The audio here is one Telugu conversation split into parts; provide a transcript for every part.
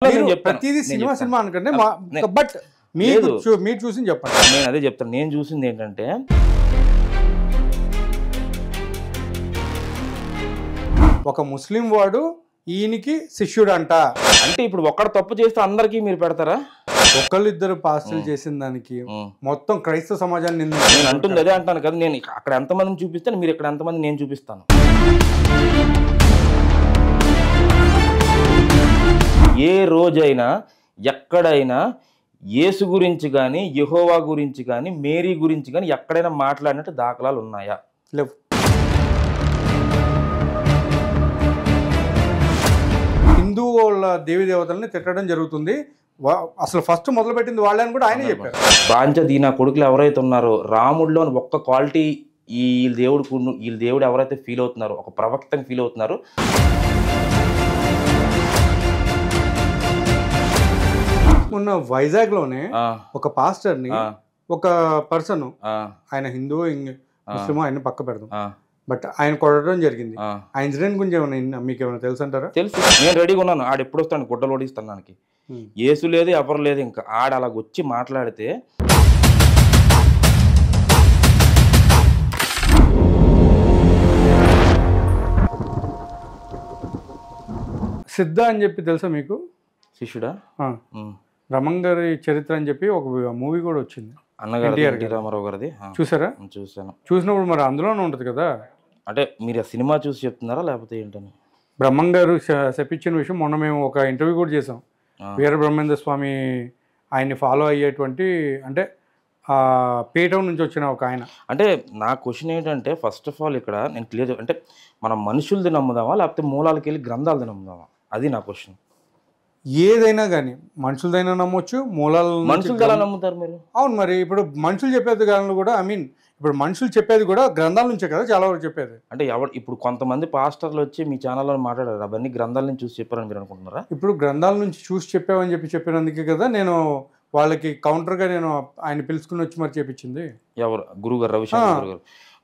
ప్రతిదీ సినిమా సినిమా అనుకంటే బట్ మీరు చూసింది చెప్పండి. నేను అదే చెప్తాను. నేను చూసింది ఏంటంటే ఒక ముస్లిం వాడు ఈయనకి శిష్యుడు అంట అంటే ఇప్పుడు ఒక్కడ తప్పు చేస్తే అందరికీ మీరు పెడతారా? ఒకళ్ళిద్దరు పాస్టర్లు చేసిన దానికి మొత్తం క్రైస్తవ సమాజాన్ని నేను అంటుంది అదే అంటాను కదా. నేను అక్కడ ఎంతమందిని చూపిస్తాను, మీరు ఇక్కడ ఎంతమంది నేను చూపిస్తాను. ఏ రోజైనా ఎక్కడైనా యేసు గురించి కానీ యెహోవా గురించి కానీ మేరీ గురించి కానీ ఎక్కడైనా మాట్లాడినట్టు దాఖలాలు ఉన్నాయా? లేవు. హిందూ వాళ్ళ దేవి దేవతల్ని తిట్టడం జరుగుతుంది. అసలు ఫస్ట్ మొదలు పెట్టింది వాళ్ళని కూడా ఆయనే చెప్పారు. బాంచ దీనా కొడుకులు ఎవరైతే ఉన్నారో రాముడిలో ఒక్క క్వాలిటీ వీళ్ళ దేవుడు ఎవరైతే ఫీల్ అవుతున్నారో, ఒక ప్రవక్తని ఫీల్ అవుతున్నారు. మొన్న వైజాగ్ లోనే ఒక పాస్టర్ ని ఒక పర్సన్, ఆయన హిందూ ముస్లిం ఆయన పక్క పెడదాం, బట్ ఆయన కొట్టడం జరిగింది. ఆ ఇన్సిడెంట్ గురించి ఏమైనా మీకు ఏమైనా తెలుసు అంటారా? తెలుసు. నేను రెడీగా ఉన్నాను. ఆడ ఎప్పుడు వస్తాను గుడ్డలు ఓడిస్తానికి. యేసు లేదు ఎవరు లేదు. ఇంకా ఆడ అలాగ వచ్చి మాట్లాడితే సిద్ధ అని చెప్పి తెలుసా మీకు? శిష్యుడా? రమణ్ గారి చరిత్ర అని చెప్పి ఒక మూవీ కూడా వచ్చింది, అన్నగారు ఎన్టీ రామారావు గారిది. చూసారా? చూసాను. చూసినప్పుడు మరి అందులోనే ఉంటుంది కదా. అంటే మీరు ఆ సినిమా చూసి చెప్తున్నారా లేకపోతే ఏంటని? బ్రహ్మం గారు చెప్పించిన విషయం మొన్న మేము ఒక ఇంటర్వ్యూ కూడా చేసాం. వీర బ్రహ్మేంద్ర స్వామి ఆయన్ని ఫాలో అయ్యేటువంటి, అంటే పేటౌన్ నుంచి వచ్చిన ఒక ఆయన. అంటే నా క్వశ్చన్ ఏంటంటే ఫస్ట్ ఆఫ్ ఆల్ ఇక్కడ నేను క్లియర్, అంటే మనం మనుషులది నమ్ముదామా లేకపోతే మూలాలకి వెళ్ళి గ్రంథాలది నమ్ముదామా? అది నా క్వశ్చన్. ఏదైనా కానీ మనుషులదైనా నమ్మొచ్చు, మూలాలు. మనుషులు ఎలా నమ్ముతారు మీరు? అవును, మరి ఇప్పుడు మనుషులు చెప్పేది కానీ కూడా ఇప్పుడు మనుషులు చెప్పేది కూడా గ్రంథాల నుంచే కదా చాలా వరకు చెప్పేది. అంటే ఇప్పుడు కొంతమంది పాస్టర్లు వచ్చి మీ ఛానల్లో మాట్లాడారు, అవన్నీ గ్రంథాల నుంచి చూసి చెప్పారని మీరు అనుకుంటున్నారా? ఇప్పుడు గ్రంథాల నుంచి చూసి చెప్పామని చెప్పినందుకే కదా నేను వాళ్ళకి కౌంటర్గా నేను ఆయన పిలుచుకుని వచ్చి మరి చేపించింది. ఎవరు? గురుగారు, రవిశంకర్ గారు.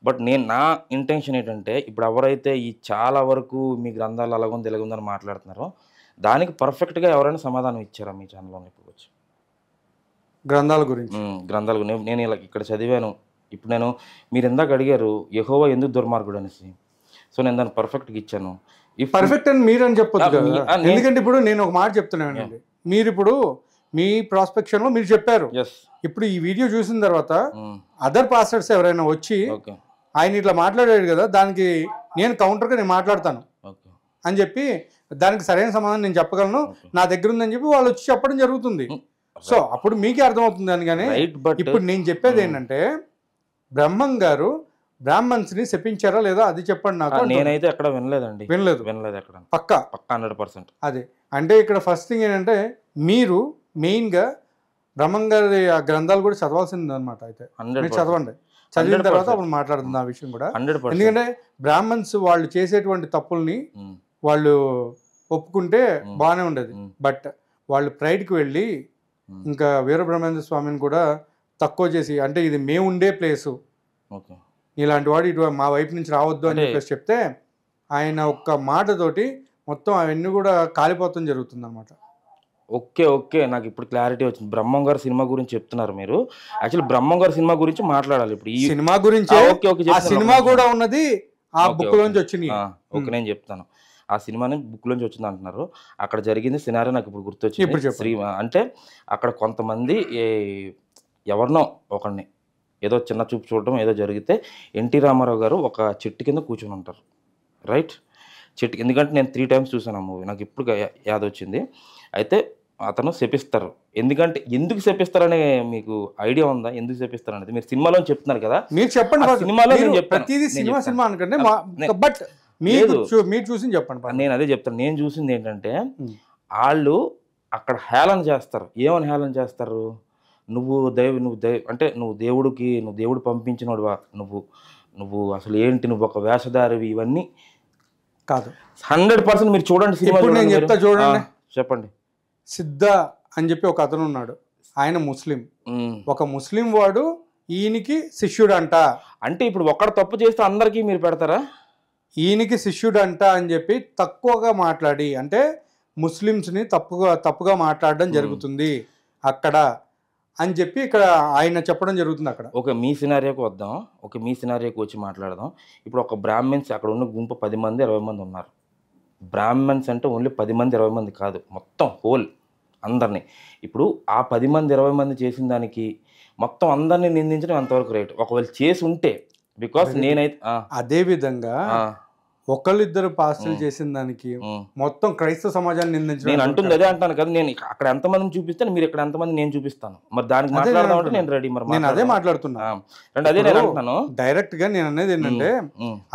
బట్ నా ఇంటెన్షన్ ఏంటంటే ఇప్పుడు ఎవరైతే ఈ చాలా వరకు మీ గ్రంథాలు అలాగుంది ఇలాగుందని మాట్లాడుతున్నారో దానికి పర్ఫెక్ట్గా ఎవరైనా సమాధానం ఇచ్చారా మీ ఛానల్లో? ఇప్పుడు వచ్చి గ్రంథాల గురించి నేను ఇలా ఇక్కడ చదివాను. ఇప్పుడు మీరు ఇందాక అడిగారు యెహోవా ఎందుకు దుర్మార్గుడు అనేసి. సో నేను దాన్ని పర్ఫెక్ట్గా ఇచ్చాను. పర్ఫెక్ట్ అని మీరు అని చెప్పొచ్చు కదా. ఎందుకంటే ఇప్పుడు నేను ఒక మాట చెప్తున్నానండి, మీరు ఇప్పుడు మీ ప్రాస్పెక్షన్ లో మీరు చెప్పారు. ఇప్పుడు ఈ వీడియో చూసిన తర్వాత అదర్ పాస్టర్స్ ఎవరైనా వచ్చి ఆయన ఇట్లా మాట్లాడాడు కదా, దానికి నేను కౌంటర్గా నేను మాట్లాడతాను అని చెప్పి దానికి సరైన సమాధానం నేను చెప్పగలను, నా దగ్గర ఉందని చెప్పి వాళ్ళు వచ్చి చెప్పడం జరుగుతుంది. సో అప్పుడు మీకే అర్థమవుతుంది అని. కానీ ఇప్పుడు నేను చెప్పేది ఏంటంటే బ్రహ్మం గారు బ్రాహ్మణ్స్ ని శపించారా లేదా అది చెప్పండి నాకు. నేనైతే ఎక్కడ వినలేదండి. వినలేదు ఎక్కడ. పక్కా 100%. అదే అంటే ఇక్కడ ఫస్ట్ థింగ్ ఏంటంటే మీరు మెయిన్గా బ్రహ్మం గారి ఆ గ్రంథాలు కూడా చదవాల్సింది అనమాట. అయితే మీరు చదవండి, చదివిన తర్వాత అప్పుడు మాట్లాడుతుంది ఆ విషయం కూడా. ఎందుకంటే బ్రాహ్మణ్స్ వాళ్ళు చేసేటువంటి తప్పుల్ని వాళ్ళు ఒప్పుకుంటే బాగానే ఉండేది, బట్ వాళ్ళు ప్రైడ్కి వెళ్ళి ఇంకా వీర బ్రహ్మేంద్ర స్వామిని కూడా తక్కువ చేసి, అంటే ఇది మేము ఉండే ప్లేసు, ఇలాంటి వాడు ఇటు మా వైపు నుంచి రావద్దు అని చెప్పేసి చెప్తే ఆయన ఒక్క మాటతోటి మొత్తం అవన్నీ కూడా కాలిపోతాం జరుగుతుంది అనమాట. ఓకే నాకు ఇప్పుడు క్లారిటీ వచ్చింది. బ్రహ్మం గారి సినిమా గురించి చెప్తున్నారు మీరు. యాక్చువల్లీ బ్రహ్మం గారి సినిమా గురించి మాట్లాడాలి ఇప్పుడు. ఈ సినిమా గురించి ఆ సినిమా కూడా ఉన్నది ఆ బుక్ లోంచి వచ్చింది. ఓకే నేను చెప్తాను. ఆ సినిమాని బుక్ లోంచి వచ్చింది అంటున్నారు. అక్కడ జరిగింది సినారియో నాకు ఇప్పుడు గుర్తొచ్చింది. అంటే అక్కడ కొంతమంది ఎవరినో ఒకరిని ఏదో చిన్న చూపు చూడటం ఏదో జరిగితే ఎన్టీ రామారావు గారు ఒక చెట్టు కింద కూర్చొని ఉంటారు. రైట్? చెట్టు, ఎందుకంటే నేను 3 times చూసాను ఆ మూవీ, నాకు ఇప్పుడు యాద వచ్చింది. అయితే అతను శపిస్తారు. ఎందుకు శపిస్తారనే మీకు ఐడియా ఉందా? ఎందుకు శపిస్తారు అనేది మీరు సినిమాలో చెప్తున్నారు కదా. మీరు చెప్పండి. సినిమాలో ప్రతిదీ సినిమా అనుకంటే బట్ మీరు చూసింది చెప్పండి. నేను అదే చెప్తాను. నేను చూసింది ఏంటంటే వాళ్ళు అక్కడ హేళన చేస్తారు. ఏమని హేళన చేస్తారు? నువ్వు అంటే నువ్వు దేవుడు పంపించినోడువా, నువ్వు అసలు ఏంటి, నువ్వు ఒక వేషధారివి, ఇవన్నీ కాదు. 100% మీరు చూడండి సినిమా. నేను చెప్తా చూడండి. చెప్పండి. సిద్ధ అని చెప్పి ఒక అతను ఉన్నాడు, ఆయన ముస్లిం. ఒక ముస్లిం వాడు ఈయనకి శిష్యుడు అంట. అంటే ఇప్పుడు ఒక్కడ తప్పు చేస్తే అందరికీ మీరు పెడతారా? ఈయనకి శిష్యుడు అంట అని చెప్పి తక్కువగా మాట్లాడి, అంటే ముస్లిమ్స్ని తప్పుగా మాట్లాడడం జరుగుతుంది అక్కడ అని చెప్పి ఇక్కడ ఆయన చెప్పడం జరుగుతుంది అక్కడ. మీ సినారియోకి వద్దాం. మీ సినారియోకి వచ్చి మాట్లాడదాం. ఇప్పుడు ఒక బ్రాహ్మణ్స్ అక్కడ ఉన్న గుంపు 10 మంది 20 మంది ఉన్నారు. బ్రాహ్మణ్స్ అంటే ఓన్లీ 10 మంది 20 మంది కాదు, మొత్తం హోల్ అందరినీ. ఇప్పుడు ఆ 10 మంది 20 మంది చేసిన దానికి మొత్తం అందరినీ నిందించడం ఎంతవరకు రైట్? ఒకవేళ చేసి ఉంటే, బికాస్ నేనైతే అదే విధంగా ఒకళ్ళిద్దరు పాస్టర్లు చేసిన దానికి మొత్తం క్రైస్తవ సమాజాన్ని నిందించడం. నేను అంటుంది అదే అంటాను కదా, నేను అక్కడ ఎంతమందిని చూపిస్తాను, మీరు ఇక్కడ ఎంతమంది నేను చూపిస్తాను. మరి దానికి మాట్లాడదాం అంటే నేను రెడీ. మరి నేను అదే మాట్లాడుతున్నా, అదే నేను అంటున్నాను డైరెక్ట్ గా. నేను అనేది ఏంటంటే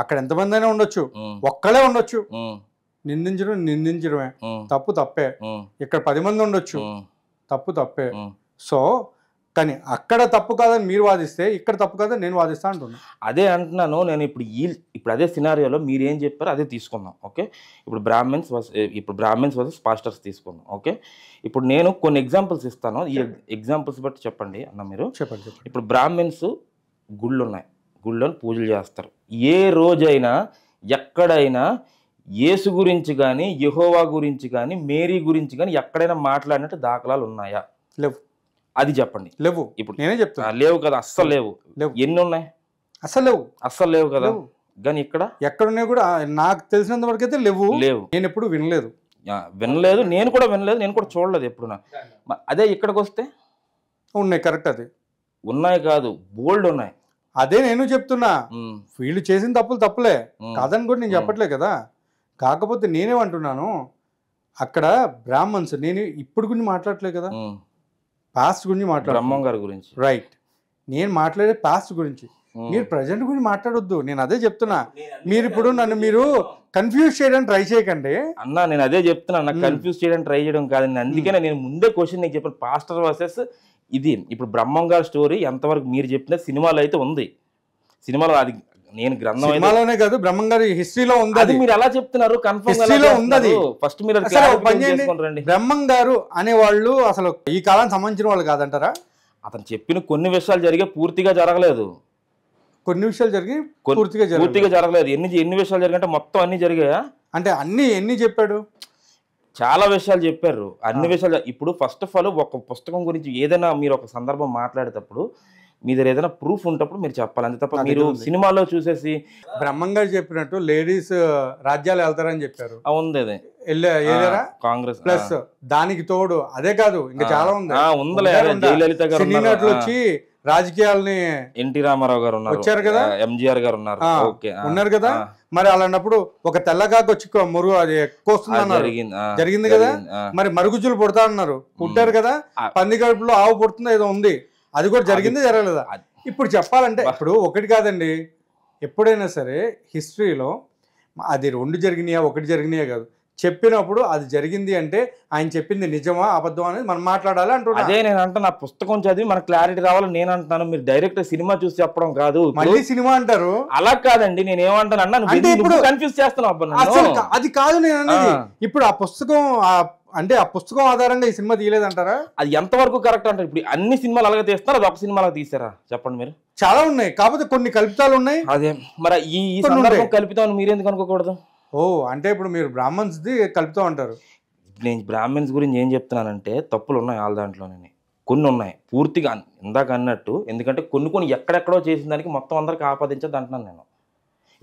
అక్కడ ఎంతమంది అయినా ఉండొచ్చు, ఒక్కలే ఉండొచ్చు, నిందించడమే తప్పు తప్పే. ఇక్కడ 10 మంది ఉండొచ్చు, తప్పు తప్పే. సో కానీ అక్కడ తప్పు కాదని మీరు వాదిస్తే ఇక్కడ తప్పు కాదని నేను వాదిస్తా అంటున్నా. అదే అంటున్నాను నేను. ఇప్పుడు అదే సినారియోలో మీరు ఏం చెప్పారో అదే తీసుకుందాం. ఓకే, ఇప్పుడు బ్రాహ్మణ్స్ వర్సెస్ పాస్టర్స్ తీసుకుందాం. ఓకే, ఇప్పుడు నేను కొన్ని ఎగ్జాంపుల్స్ ఇస్తాను. ఈ ఎగ్జాంపుల్స్ బట్టి చెప్పండి అన్న మీరు. చెప్పండి. ఇప్పుడు బ్రాహ్మణ్స్ గుళ్ళు ఉన్నాయి, గుళ్ళని పూజలు చేస్తారు. ఏ రోజైనా ఎక్కడైనా యేసు గురించి కానీ, యెహోవా గురించి కానీ, మేరీ గురించి కానీ ఎక్కడైనా మాట్లాడినట్టు దాఖలాలు ఉన్నాయా? లేవు. అది చెప్పండి. లేవు. ఇప్పుడు నేనే చెప్తాను, లేవు కదా, అస్సలు లేవు. ఎన్ని ఉన్నాయి? అస్సలు లేవు కదా. కానీ ఇక్కడ ఎక్కడున్నాయి కూడా నాకు తెలిసినంత వరకు అయితే లేవు. నేను ఎప్పుడు వినలేదు. నేను కూడా వినలేదు, నేను కూడా చూడలేదు ఎప్పుడు. అదే ఇక్కడికి వస్తే ఉన్నాయి. కరెక్ట్, అది ఉన్నాయి కాదు, బోల్డ్ ఉన్నాయి. అదే నేను చెప్తున్నా. వీళ్ళు చేసిన తప్పులే కాదని కూడా నేను చెప్పట్లే కదా. కాకపోతే నేనేమంటున్నాను, అక్కడ బ్రాహ్మణ్స్, నేను ఇప్పుడు గురించి మాట్లాడట్లే కదా, పాస్ట్ గురించి బ్రహ్మం గారి గురించి. రైట్, నేను మాట్లాడే పాస్ట్ గురించి. మీరు ప్రజెంట్ గురించి మాట్లాడొద్దు. నేను అదే చెప్తున్నా. మీరు ఇప్పుడు నన్ను కన్ఫ్యూజ్ చేయడానికి ట్రై చేయకండి అన్నా. నేను అదే చెప్తున్నా, నాకు కన్ఫ్యూజ్ చేయడానికి ట్రై చేయడం కాదు. అందుకనే నేను ముందే క్వశ్చన్ నీకు చెప్పాను, పాస్టర్ వర్సెస్ ఇది. ఇప్పుడు బ్రహ్మం గారి స్టోరీ ఎంతవరకు మీరు చెప్పిన సినిమాలో అయితే ఉంది. సినిమాలో అది నేను గ్రంథంలోనే కాదు, బ్రహ్మం గారి హిస్టరీలో ఉంది. అది మీరు ఎలా చెప్తున్నారు? హిస్టరీలో ఉంది. ఫస్ట్ మీరు బ్రహ్మం గారు అనేవాళ్ళు అసలు ఈ కాలానికి సంబంధించిన వాళ్ళు కాదంటారా? అతను చెప్పిన కొన్ని విషయాలు జరిగే పూర్తిగా జరగలేదు. కొన్ని విషయాలు జరిగి పూర్తిగా జరగలేదు. ఎన్ని విషయాలు జరిగాయంటే మొత్తం అన్ని జరిగాయా? అంటే ఎన్ని చెప్పాడు? చాలా విషయాలు చెప్పారు, అన్ని విషయాలు. ఇప్పుడు ఫస్ట్ ఆఫ్ ఆల్ ఒక పుస్తకం గురించి ఏదైనా మీరు ఒక సందర్భం మాట్లాడేటప్పుడు మీ దగ్గర ఏదైనా ప్రూఫ్ ఉంటప్పుడు మీరు చెప్పాలి. అంతే తప్ప మీరు సినిమాలో చూసేసి బ్రహ్మం గారు చెప్పినట్టు లేడీస్ రాజ్యాలు వెళ్తారని చెప్పారు. ఉంది, అదే కాంగ్రెస్ ప్లస్ దానికి తోడు అదే కాదు ఇంకా చాలా ఉంది. జయలలిత గారు వచ్చి రాజకీయాలని ఎన్టీ రామారావు గారు వచ్చారు కదా, ఎంజీఆర్ గారు ఉన్నారు కదా. మరి అలాంటప్పుడు ఒక తెల్లగాకి వచ్చి మురుగు అది కోస్తున్నారు, జరిగింది కదా. మరి మరుగుజ్జులు పుడతా అన్నారు, పుట్టారు కదా. పంది కడుపులో ఆవు పుడుతుందో ఏదో ఉంది, అది కూడా జరిగింది జరగలేదా? ఇప్పుడు చెప్పాలంటే ఇప్పుడు ఒకటి కాదండి, ఎప్పుడైనా సరే హిస్టరీలో అది 2 జరిగినాయా 1 జరిగినాయా కాదు, చెప్పినప్పుడు అది జరిగింది అంటే ఆయన చెప్పింది నిజమా అబద్ధం అనేది మనం మాట్లాడాలి అంటున్నా. అదే నేను అంటున్నా, నా పుస్తకం చదివి మనకు క్లారిటీ రావాలని నేను అంటున్నాను. మీరు డైరెక్ట్ సినిమా చూసి చెప్పడం కాదు. మళ్ళీ సినిమా అంటారు, అలా కాదండి. నేను ఏమంటాను అన్నా, అంటే ఇప్పుడు కన్ఫ్యూజ్ చేస్తున్నావు. అది కాదు నేను అనేది. ఇప్పుడు ఆ పుస్తకం అంటే ఆ పుస్తకం ఆధారంగా ఈ సినిమా తీయలేదంటారా? అది ఎంతవరకు కరెక్ట్ అంటారు? ఇప్పుడు అన్ని సినిమాలు అలాగే తీస్తున్నారు, అది ఒక సినిమా అలాగే తీసారా చెప్పండి మీరు? చాలా ఉన్నాయి, కాకపోతే కొన్ని కల్పితాలు ఉన్నాయి. అదే మరి ఈ సందర్భం కల్పితాన్ని మీరెందుకు అనుకోకూడదు? అంటే ఇప్పుడు మీరు బ్రాహ్మణ్స్ది కలుపుతూ ఉంటారు. నేను బ్రాహ్మణ్స్ గురించి ఏం చెప్తున్నానంటే తప్పులు ఉన్నాయి వాళ్ళ దాంట్లోనే, కొన్ని ఉన్నాయి పూర్తిగా ఇందాక అన్నట్టు. ఎందుకంటే కొన్ని ఎక్కడెక్కడో చేసిన దానికి మొత్తం అందరికి ఆపాదించద్దు అంటున్నాను నేను.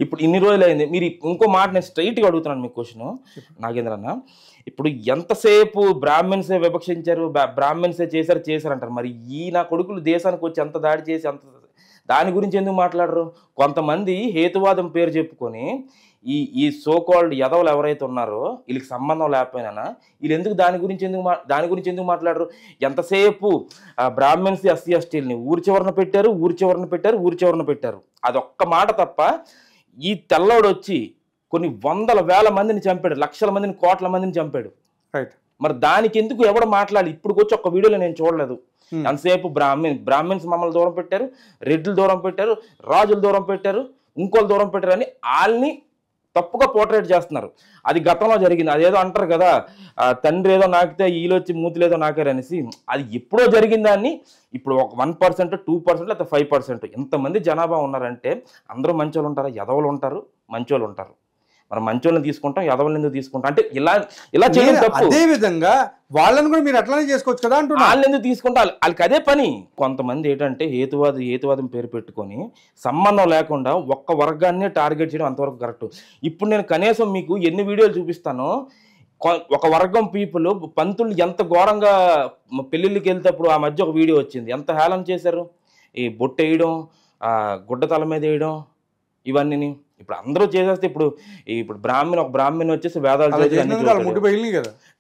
ఇప్పుడు ఇన్ని రోజులు అయింది. మీరు ఇంకో మాట నేను స్ట్రైట్గా అడుగుతున్నాను మీ క్వశ్చన్ నాగేంద్ర అన్న. ఇప్పుడు ఎంతసేపు బ్రాహ్మణ్సే విభక్షించారు, బ్రాహ్మణ్సే చేశారు అంటారు. మరి నా కొడుకులు దేశానికి వచ్చి ఎంత దాడి చేసి అంత దాని గురించి ఎందుకు మాట్లాడరు? కొంతమంది హేతువాదం పేరు చెప్పుకొని ఈ సోకాల్డ్ యదవలు ఎవరైతే ఉన్నారో వీళ్ళకి సంబంధం లేకపోయినా వీళ్ళు ఎందుకు దాని గురించి ఎందుకు మాట్లాడరు? ఎంతసేపు బ్రాహ్మణ్స్ ఎస్సీ ఎస్టీలని ఊరి చివరన పెట్టారు. అదొక్క మాట తప్ప ఈ తెల్లవాడు వచ్చి కొన్ని వందల వేల మందిని చంపాడు, లక్షల మందిని, కోట్ల మందిని చంపాడు. రైట్, మరి దానికి ఎందుకు ఎవడు మాట్లాడాలి? ఇప్పుడు వచ్చి ఒక్క వీడియోలో నేను చూడలేదు. ఎంతసేపు బ్రాహ్మణ్స్ మమ్మల్ని దూరం పెట్టారు, రెడ్లు దూరం పెట్టారు, రాజులు దూరం పెట్టారు, ఇంకోళ్ళు దూరం పెట్టారు అని వాళ్ళని తప్పుగా పోర్ట్రేట్ చేస్తున్నారు. అది గతంలో జరిగింది. అదేదో అంటారు కదా, తండ్రి ఏదో నాకితే వీళ్ళొచ్చి మూతులేదో నాకారు అనేసి. అది ఎప్పుడో జరిగిందాన్ని ఇప్పుడు ఒక 1%, 2% లేకపోతే 5%. ఇంతమంది జనాభా ఉన్నారంటే అందరూ మంచోళ్ళు ఉంటారా? ఎదవలు ఉంటారు, మంచోళ్ళు ఉంటారు. మనం మంచోళ్ళని తీసుకుంటాం, ఎదవల్ని ఎందుకు తీసుకుంటాం అంటే ఇలా ఇలా చేయడం తప్పు. అదే విధంగా వాళ్ళని కూడా మీరు అట్లానే చేసుకోవచ్చు కదా అంటున్నా. వాళ్ళని ఎందుకు తీసుకుంటాం, వాళ్ళకి అదే పని. కొంతమంది ఏంటంటే హేతువాదం పేరు పెట్టుకొని సంబంధం లేకుండా ఒక్క వర్గాన్ని టార్గెట్ చేయడం అంతవరకు కరెక్ట్. ఇప్పుడు నేను కనీసం మీకు ఎన్ని వీడియోలు చూపిస్తానో, ఒక వర్గం పీపుల్ పంతులు ఎంత ఘోరంగా పెళ్ళిళ్ళకి వెళ్తేప్పుడు ఆ మధ్య ఒక వీడియో వచ్చింది, ఎంత హేళన చేశారు. ఈ బొట్టు వేయడం, గుడ్డ తల మీద వేయడం, ఇవన్నీ ఇప్పుడు అందరూ చేసేస్తే ఇప్పుడు ఒక బ్రాహ్మణ్ వచ్చేసి వేదాలు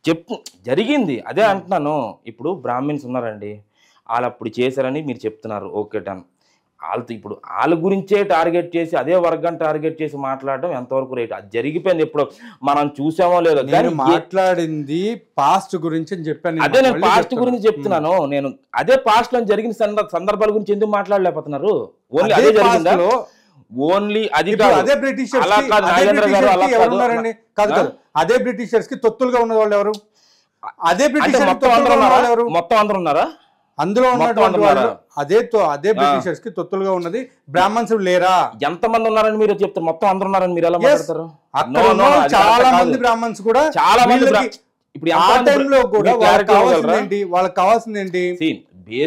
చెప్పు జరిగింది. అదే అంటున్నాను. ఇప్పుడు బ్రాహ్మిన్స్ ఉన్నారండి, వాళ్ళు అప్పుడు చేశారని మీరు చెప్తున్నారు, ఓకే డన్. ఇప్పుడు వాళ్ళ గురించే టార్గెట్ చేసి అదే వర్గాన్ని టార్గెట్ చేసి మాట్లాడడం ఎంతవరకు రైట్? అది జరిగిపోయింది, ఎప్పుడు మనం చూసామో లేదో. కానీ మాట్లాడింది పాస్ట్ గురించి అని చెప్పాను. అదే నేను పాస్ట్ గురించి చెప్తున్నాను. నేను అదే పాస్ట్ లో జరిగిన సందర్భాల గురించి ఎందుకు మాట్లాడలేకపోతున్నారు? ఓన్లీ అదే జరిగిందా? ఓన్లీ అది అదే బ్రిటిషర్స్ కాదు, అదే బ్రిటిషర్స్ కి తొత్తులుగా ఉన్న వాళ్ళు ఎవరు? అదే బ్రిటిషర్స్ మొత్తం అందరూ ఉన్నారా అందులో ఉన్నటువంటి వాళ్ళు? అదే బ్రిటిషర్స్ కి తొత్తులుగా ఉన్నది బ్రాహ్మణ్స్ లేరా? ఎంతమంది ఉన్నారని మీరు చెప్తారు? మొత్తం అందరూ ఉన్నారని మీరు ఎలా మాట్లాడతారు? చాలా మంది బ్రాహ్మణ్స్ కూడా, చాలా మంది ఇప్పుడు ఆ టైంలో కూడా వాళ్ళకి కావాల్సింది ఏంటి?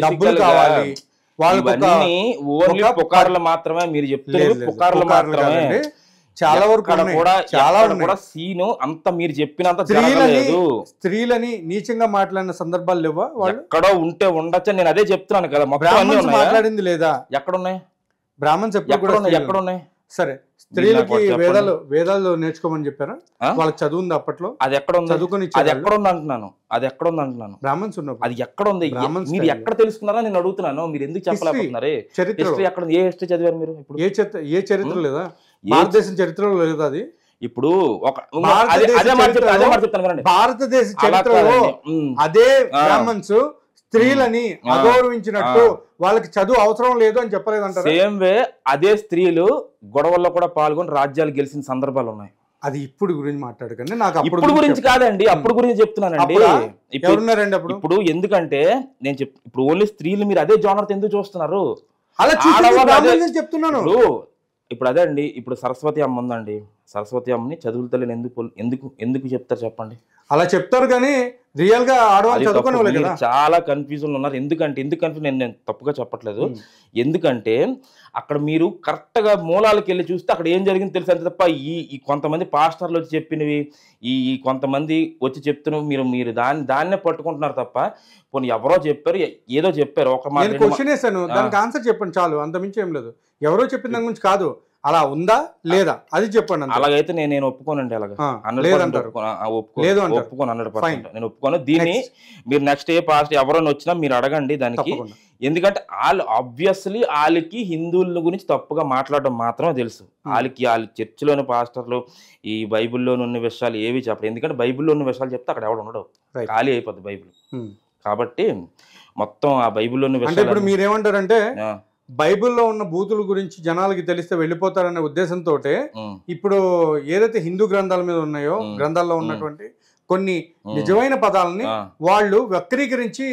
డబ్బులు కావాలి. వాళ్ళకి ఓన్లీ పుకార్లు మాత్రమే మీరు చెప్తున్నారు, పుకార్లు మాత్రమే. చాలా వరకు కూడా సీను అంత మీరు చెప్పినంత స్త్రీలని నీచంగా మాట్లాడిన సందర్భాలు లేవా? వాళ్ళు ఎక్కడో ఉంటే ఉండొచ్చు. నేను అదే చెప్తున్నాను కదా. మాట్లాడింది లేదా? ఎక్కడున్నాయి బ్రాహ్మణ్స్? ఎక్కడున్నాయి? సరే, స్త్రీలకి వేదాలు నేర్చుకోమని చెప్పారా? వాళ్ళకి చదువు ఉంది అప్పట్లో? అది ఎక్కడ ఉంది? చదువుకొని అది ఎక్కడ ఉంది అంటున్నాను. అది ఎక్కడ ఉంది అంటున్నాను. బ్రాహ్మణ్స్ ఉన్నప్పుడు అది ఎక్కడ ఉంది? మీరు ఎక్కడ తెలుసుకున్నారా నేను అడుగుతున్నాను. మీరు ఎందుకు చెప్పలేకపోతున్నారు? హిస్టరీ ఎక్కడ? ఏ హిస్టరీ చదివారు మీరు? ఇప్పుడు ఏ చరిత్ర లేదా? భారతదేశం చరిత్రలో లేదా అది? ఇప్పుడు భారతదేశ చరిత్రలో అదే బ్రాహ్మణ్స్ స్త్రీలని అగౌరవించినట్టు వాళ్ళకి చదువు అవసరం లేదు అని చెప్పలేదంటారు. సేమ్ వే అదే స్త్రీలు గొడవల్లో కూడా పాల్గొని రాజ్యాలు గెలిచిన సందర్భాలు ఉన్నాయి. అది ఇప్పుడు గురించి మాట్లాడకండి, నాకు ఇప్పుడు గురించి కాదండి, అప్పుడు గురించి చెప్తున్నానండి. ఎవరున్నారండి అప్పుడు? ఇప్పుడు ఎందుకంటే నేను ఇప్పుడు ఓన్లీ స్త్రీలు మీరు అదే జోనర్ ఎందుకు చూస్తున్నారు? అలా చెప్తున్నాను. ఇప్పుడు అదే అండి, ఇప్పుడు సరస్వతి అమ్మ ఉందండి, సరస్వతి అమ్మని చదువుల తల్లిని ఎందుకు చెప్తారు చెప్పండి? అలా చెప్తారు కానీ రియల్ గా ఆడవాళ్ళు చదువుకునే కదా. చాలా కన్ఫ్యూజన్ ఉన్నారు. ఎందుకు కన్ఫ్యూజన్ నేను తప్పుగా చెప్పట్లేదు. ఎందుకంటే అక్కడ మీరు కరెక్ట్ గా మూలాలకు వెళ్ళి చూస్తే అక్కడ ఏం జరిగింది తెలుసు అంతే తప్ప ఈ కొంతమంది పాస్టర్లు వచ్చి చెప్పినవి, ఈ కొంతమంది వచ్చి చెప్తున్నవి మీరు దాన్నే పట్టుకుంటున్నారు తప్ప పోనీ ఎవరో చెప్పారు, ఏదో చెప్పారు. ఒక మాట క్వశ్చన్ వేసాను, దానికి ఆన్సర్ చెప్పండి చాలు, అంతమించి ఏం లేదు. ఎవరో చెప్పిన దాని గురించి కాదు, అలా ఉందా లేదా అది చెప్పండి. అలాగైతే నేను ఒప్పుకోనండి. అలాగా ఒప్పుకోను 100%. నేను ఒప్పుకోను. దీన్ని మీరు నెక్స్ట్ ఎవరైనా వచ్చినా మీరు అడగండి దానికి. ఎందుకంటే ఆబ్వియస్లీ వాళ్ళకి హిందువుల గురించి తప్పుగా మాట్లాడడం మాత్రమే తెలుసు. వాళ్ళ చర్చిలోని పాస్టర్లు ఈ బైబిల్లోని ఉన్న విషయాలు ఏవి చెప్పరు. ఎందుకంటే బైబిల్లో ఉన్న విషయాలు చెప్తే అక్కడ ఎవడు ఉండడు, ఖాళీ అయిపోద్ది బైబిల్. కాబట్టి మొత్తం ఆ బైబిల్లోని విషయాలు. ఇప్పుడు మీరేమంటారంటే బైబిల్లో ఉన్న బూతుల గురించి జనాలకి తెలిస్తే వెళ్ళిపోతారనే ఉద్దేశంతో ఇప్పుడు ఏదైతే హిందూ గ్రంథాల మీద ఉన్నాయో, గ్రంథాల్లో ఉన్నటువంటి కొన్ని నిజమైన పదాలని వాళ్ళు వక్రీకరించి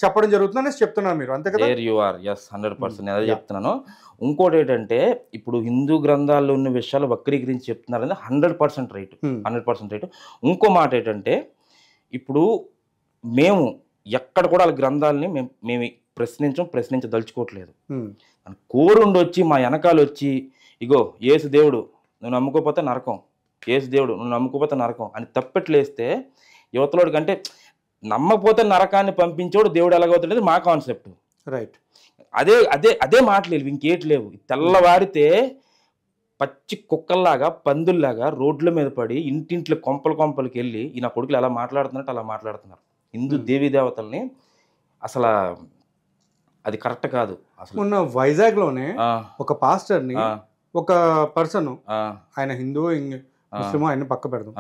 చెప్పడం జరుగుతుందని చెప్తున్నారు మీరు, అంతే కదా? 100% అదే చెప్తున్నాను. ఇంకోటి ఏంటంటే ఇప్పుడు హిందూ గ్రంథాల్లో ఉన్న విషయాలు వక్రీకరించి చెప్తున్నారని 100% రైట్, 100% రైట్. ఇంకో మాట ఏంటంటే ఇప్పుడు మేము ఎక్కడ కూడా వాళ్ళ గ్రంథాలని మేము ప్రశ్నించదలుచుకోవట్లేదు. కోరుండి వచ్చి మా వెనకాల వచ్చి ఇగో యేసు దేవుడు నువ్వు నమ్ముకోపోతే నరకం, యేసు దేవుడు నువ్వు నమ్ముకోపోతే నరకం అని తప్పెట్లేస్తే యువతలోడి కంటే నమ్మకపోతే నరకాన్ని పంపించేవాడు దేవుడు ఎలాగవుతుంది మా కాన్సెప్ట్. రైట్. అదే అదే అదే మాటలేవు, ఇంకేటి లేవు. తెల్లవారితే పచ్చి కుక్కల్లాగా పందుల్లాగా రోడ్ల మీద పడి ఇంటింట్లో కొంపలకి వెళ్ళి ఈ నా కొడుకులు ఎలా మాట్లాడుతున్నట్టు అలా మాట్లాడుతున్నారు. హిందూ దేవీ దేవతల్ని అసలు అది కరెక్ట్ కాదు. అసలు మొన్న వైజాగ్ లోనే ఒక పాస్టర్ ని ఒక పర్సన్, ఆయన హిందూ ముస్లిం ఆయన పక్క పెడదాం,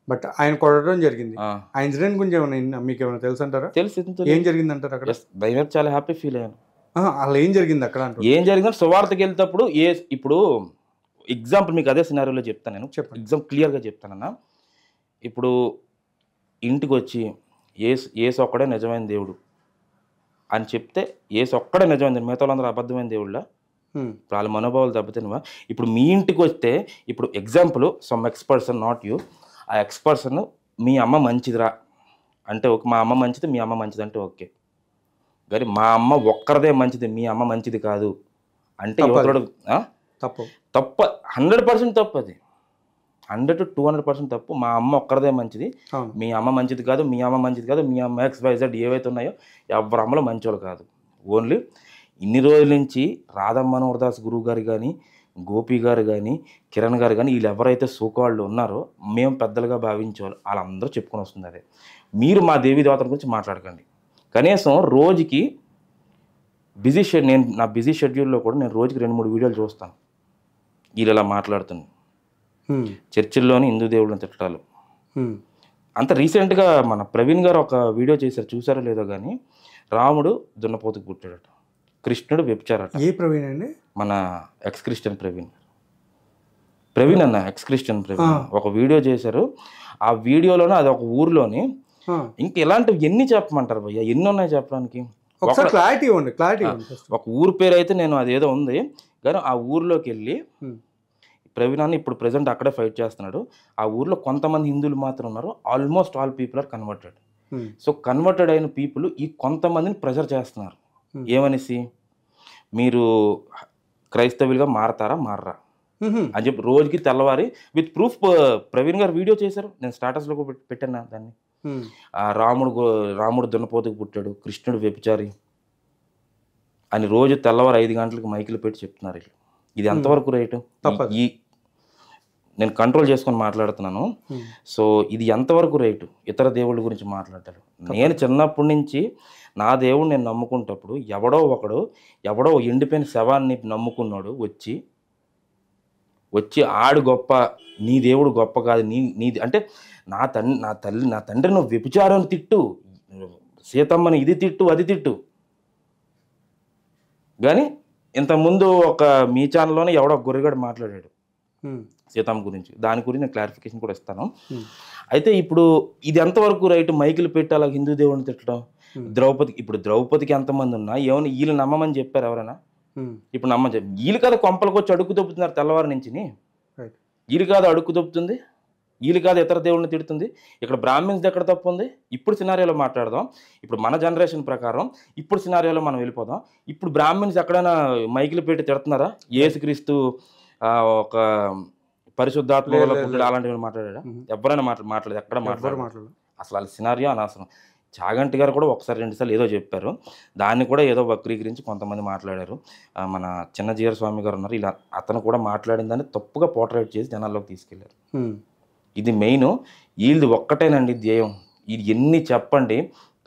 బట్ ఆయన కొట్టడం జరిగింది. ఆ ఇన్సిడెంట్ గురించి ఏమైనా మీకు ఏమైనా తెలుసు అంటారా? తెలుసు. ఏం జరిగింది అంటారు అక్కడ? చాలా హ్యాపీ ఫీల్ అయ్యాను. అలా ఏం జరిగింది అక్కడ? ఏం జరిగిందంటే సువార్తకి వెళ్తేప్పుడు ఇప్పుడు ఎగ్జాంపుల్ మీకు అదే సినారియోలో చెప్తాను నేను. ఎగ్జాంపుల్ క్లియర్గా చెప్తానన్నా. ఇప్పుడు ఇంటికి వచ్చి యేసు ఒక్కడే నిజమైన దేవుడు అని చెప్తే యేసు ఒక్కడే నిజమైన, మిగతా వాళ్ళందరూ అబద్ధమైన దేవుళ్ళ ఇప్పుడు వాళ్ళ మనోభావాలు దెబ్బతినవా? ఇప్పుడు మీ ఇంటికి వస్తే, ఇప్పుడు example some X person, not you, ఆ ఎక్స్ పర్సన్ మీ అమ్మ మంచిదిరా అంటే ఓకే, మా అమ్మ మంచిది, మీ అమ్మ మంచిది అంటే ఓకే. కానీ మా అమ్మ ఒక్కరిదే మంచిది, మీ అమ్మ మంచిది కాదు అంటే యువతడు తప్పు. 100% తప్పు. అది 100 to 200% తప్పు. మా అమ్మ ఒక్కరిదే మంచిది, మీ అమ్మ మంచిది కాదు, మీ అమ్మ మంచిది కాదు, మీ అమ్మ XYZ ఏవైతే ఉన్నాయో ఎవరి అమ్మలో మంచోళ్ళు కాదు. ఓన్లీ ఇన్ని రోజుల నుంచి రాధా మనోహర్ దాస్ గురువు గారు కానీ, గోపి గారు కానీ, కిరణ్ గారు కానీ, వీళ్ళు ఎవరైతే సోకాళ్ళు ఉన్నారో మేము పెద్దలుగా భావించేవాళ్ళు వాళ్ళందరూ చెప్పుకొని వస్తుంది అదే. మీరు మా దేవీ దేవతల గురించి మాట్లాడకండి. కనీసం రోజుకి నేను నా బిజీ షెడ్యూల్లో కూడా నేను రోజుకి 2-3 వీడియోలు చూస్తాను. వీళ్ళు ఇలా మాట్లాడుతున్నాను, చర్చిల్లోని హిందూ దేవుళ్ళని తిట్టాలు. అంత రీసెంట్గా మన ప్రవీణ్ గారు ఒక వీడియో చేశారు, చూసారో లేదో కానీ, రాముడు దున్నపోతుకు పుట్టాడట, కృష్ణుడు వ్యభిచారట. ఏ ప్రవీణ్ అండి? మన ఎక్స్ క్రిస్టియన్ ప్రవీణ్ అన్న, ఎక్స్ క్రిస్టియన్ ప్రవీణ్ ఒక వీడియో చేశారు. ఆ వీడియోలోనే అది ఒక ఊర్లోని, ఇంక ఇలాంటివి ఎన్ని చెప్పమంటారు భయ్య, ఎన్ని ఉన్నాయి చెప్పడానికి? క్లారిటీ ఇవ్వండి. ఒక ఊరు పేరు అయితే నేను అదేదో ఉంది కానీ ఆ ఊర్లోకి వెళ్ళి ప్రవీణ్ అన్న ఇప్పుడు ప్రెసెంట్ అక్కడే ఫైట్ చేస్తున్నాడు. ఆ ఊర్లో కొంతమంది హిందువులు మాత్రం ఉన్నారు, almost all people are converted. So converted అయిన పీపుల్ ఈ కొంతమందిని ప్రెజర్ చేస్తున్నారు. ఏమనేసి, మీరు క్రైస్తవులుగా మారతారా మారరా అని చెప్పి రోజుకి తెల్లవారి విత్ ప్రూఫ్ ప్రవీణ్ గారు వీడియో చేశారు. నేను స్టాటస్లో పెట్టాను దాన్ని. రాముడు దున్నపోతుకు పుట్టాడు, కృష్ణుడు వ్యభిచారి అని రోజు తెల్లవారు 5 గంటలకు మైకులు పెట్టి చెప్తున్నారు. ఇది ఎంతవరకు రైట్? నేను కంట్రోల్ చేసుకొని మాట్లాడుతున్నాను. సో ఇది ఎంతవరకు రైటు? ఇతర దేవుళ్ళ గురించి మాట్లాడతాడు. నేను చిన్నప్పటి నుంచి నా దేవుడు నేను నమ్ముకుంటప్పుడు ఎవడో ఎండిపోయిన శవాన్ని నమ్ముకున్నాడు వచ్చి ఆడు గొప్ప, నీ దేవుడు గొప్ప కాదు, నీది అంటే నా తండ్రి నువ్వు వ్యభిచారం తిట్టు, సీతమ్మని ఇది తిట్టు అది తిట్టు. కానీ ఇంతకుముందు ఒక మీ ఛానల్లోనే ఎవడో గొర్రెగాడు మాట్లాడాడు సీతమ్మ గురించి. దాని గురించి నేను క్లారిఫికేషన్ కూడా ఇస్తాను. అయితే ఇప్పుడు ఇది ఎంతవరకు రైట్? మైకులు పెట్టి అలా హిందూ దేవుడిని తిట్టడం. ద్రౌపదికి ఎంతమంది ఉన్నా ఏమైనా వీళ్ళు నమ్మమని చెప్పారు ఎవరైనా? ఇప్పుడు వీళ్ళు కదా కొంపలకు వచ్చి అడుగు దొబ్బుతున్నారు తెల్లవారి నుంచి. వీళ్ళు కాదు అడుగు దొబ్బుతుంది, వీళ్ళు కాదు ఇతర దేవుళ్ళని తిడుతుంది. ఇక్కడ బ్రాహ్మిన్స్ ఎక్కడ తప్పు ఉంది? ఇప్పుడు సినారియోలో మాట్లాడదాం. ఇప్పుడు మన జనరేషన్ ప్రకారం ఇప్పుడు సినారియోలో మనం వెళ్ళిపోదాం. ఇప్పుడు బ్రాహ్మిన్స్ ఎక్కడైనా మైకులు పెట్టి తిడుతున్నారా? యేసుక్రీస్తు ఒక పరిశుద్ధాత్మ వల్ల పుట్టాడు అలాంటివి మాట్లాడా? ఎవరైనా మాట్లాడదు, ఎక్కడ మాట్లాడదు. అసలు వాళ్ళ సినారియో అనవసరం. చాగంటి గారు కూడా 1-2 సార్లు ఏదో చెప్పారు, దాన్ని కూడా ఏదో వక్రీకరించి కొంతమంది మాట్లాడారు. మన చిన్నజీర స్వామి గారు ఉన్నారు, ఇలా అతను కూడా మాట్లాడిన దాన్ని తప్పుగా పోర్ట్రేట్ చేసి జనాల్లోకి తీసుకెళ్లారు. ఇది మెయిన్. వీళ్ళది ఒక్కటేనండి ధ్యేయం. ఇది ఎన్ని చెప్పండి,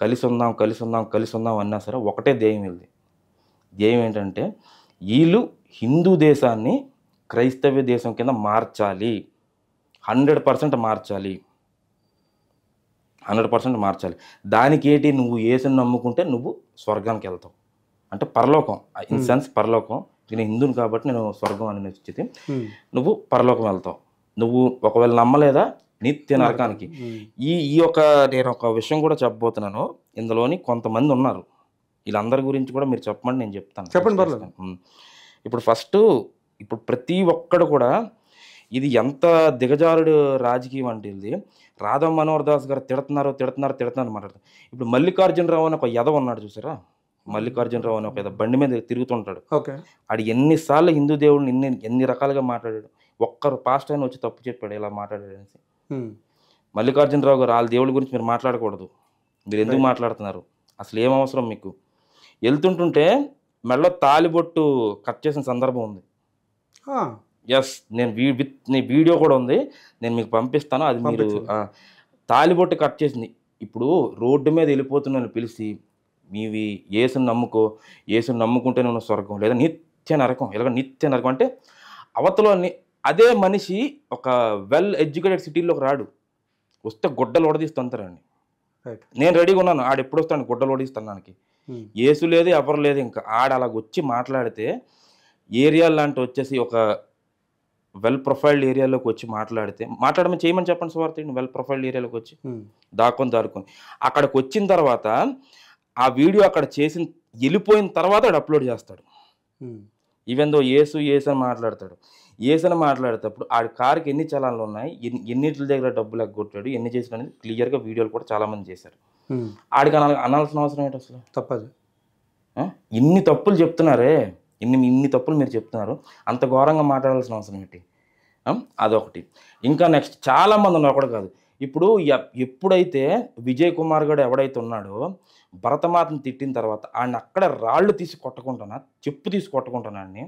కలిసి ఉందాం అన్నా సరే ఒకటే ధ్యేయం వీళ్ళది. ధ్యేయం ఏంటంటే వీళ్ళు హిందూ దేశాన్ని క్రైస్తవ దేశం కింద మార్చాలి, 100% మార్చాలి, 100% మార్చాలి. దానికి ఏంటి? నువ్వు యేసుని నమ్ముకుంటే నువ్వు స్వర్గానికి వెళ్తావు, అంటే పరలోకం, ఇన్ సెన్స్ పరలోకం. నేను హిందువుని కాబట్టి నేను స్వర్గం అని నిశ్చితి, నువ్వు పరలోకం వెళ్తావు. నువ్వు ఒకవేళ నమ్మలేదా నిత్య నరకానికి. నేను ఒక విషయం కూడా చెప్పబోతున్నాను. ఇందులోని కొంతమంది ఉన్నారు, వీళ్ళందరి గురించి కూడా మీరు చెప్పమని నేను చెప్తాను. చెప్పండి. ఇప్పుడు ప్రతి ఒక్కడు కూడా ఇది ఎంత దిగజారుడు రాజకీయం అంటే ఇది. రాధా మనోహర్ దాస్ గారు తిడుతున్నారు మాట్లాడుతారు. ఇప్పుడు మల్లికార్జునరావు అని ఒక యదవ ఉన్నాడు చూసారా? మల్లికార్జునరావు అని ఒక యదవ బండి మీద తిరుగుతుంటాడు. ఆడు ఎన్నిసార్లు హిందూ దేవుడిని ఎన్ని రకాలుగా మాట్లాడాడు. ఒక్కరు పాస్ట్ అయినా వచ్చి తప్పు చెప్పాడు ఇలా మాట్లాడాడు అనేసి. మల్లికార్జునరావు గారు వాళ్ళ దేవుడి గురించి మీరు మాట్లాడకూడదు, మీరు ఎందుకు మాట్లాడుతున్నారు, అసలు ఏం అవసరం మీకు? వెళ్తుంటుంటే మెడలో తాలిబొట్టు కట్ చేసిన సందర్భం ఉంది. ఎస్, నీ వీడియో కూడా ఉంది, నేను మీకు పంపిస్తాను. అది మీరు తాలిబొట్టు కట్ చేసింది. ఇప్పుడు రోడ్డు మీద వెళ్ళిపోతున్న పిలిచి మీవి యేసుని నమ్ముకుంటే నువ్వు స్వర్గం లేదా నిత్య నరకం, ఇలాగ నిత్య నరకం అంటే అవతలో అదే మనిషి ఒక వెల్ ఎడ్యుకేటెడ్ సిటీలోకి రాడు, వస్తే గుడ్డలు ఓడదీస్తుంటారండి. నేను రెడీగా ఉన్నాను, ఆడు ఎప్పుడు వస్తాను గుడ్డలు ఓడిస్తానికి. యేసు లేదు ఎవరు లేదు. ఇంకా అలాగ వచ్చి మాట్లాడితే ఏరియా లాంటి వచ్చేసి ఒక వెల్ ప్రొఫైల్డ్ ఏరియాలోకి వచ్చి మాట్లాడమని చేయమని చెప్పండి స్వార్థి. వెల్ ప్రొఫైల్డ్ ఏరియాలోకి వచ్చి దాక్కొని అక్కడికి వచ్చిన తర్వాత ఆ వీడియో అక్కడ వెళ్ళిపోయిన తర్వాత వాడు అప్లోడ్ చేస్తాడు. ఈవెన్ దో ఏసు అని మాట్లాడతాడు. ఏసని మాట్లాడేటప్పుడు ఆడి కార్కి ఎన్ని చలాన్లు ఉన్నాయి, ఎన్నింటి దగ్గర డబ్బులు ఎగ్గొట్టాడు, ఎన్ని చేసిన క్లియర్గా వీడియోలు కూడా చాలామంది చేశారు. ఆడికి అనాల్సిన అవసరం ఏంటి అసలు? తప్పదు. ఇన్ని తప్పులు చెప్తున్నారే, ఇన్ని తప్పులు మీరు చెప్తున్నారు, అంత ఘోరంగా మాట్లాడాల్సిన అవసరం ఏంటి? అదొకటి. ఇంకా నెక్స్ట్ చాలామంది ఉన్నారు, ఒకటి కాదు. ఇప్పుడు ఎప్పుడైతే విజయ్ కుమార్ గారు ఎవడైతే ఉన్నాడో భరతమాతను తిట్టిన తర్వాత ఆయన అక్కడ రాళ్ళు తీసి కొట్టుకుంటానా, చెప్పు తీసి కొట్టుకుంటానా అని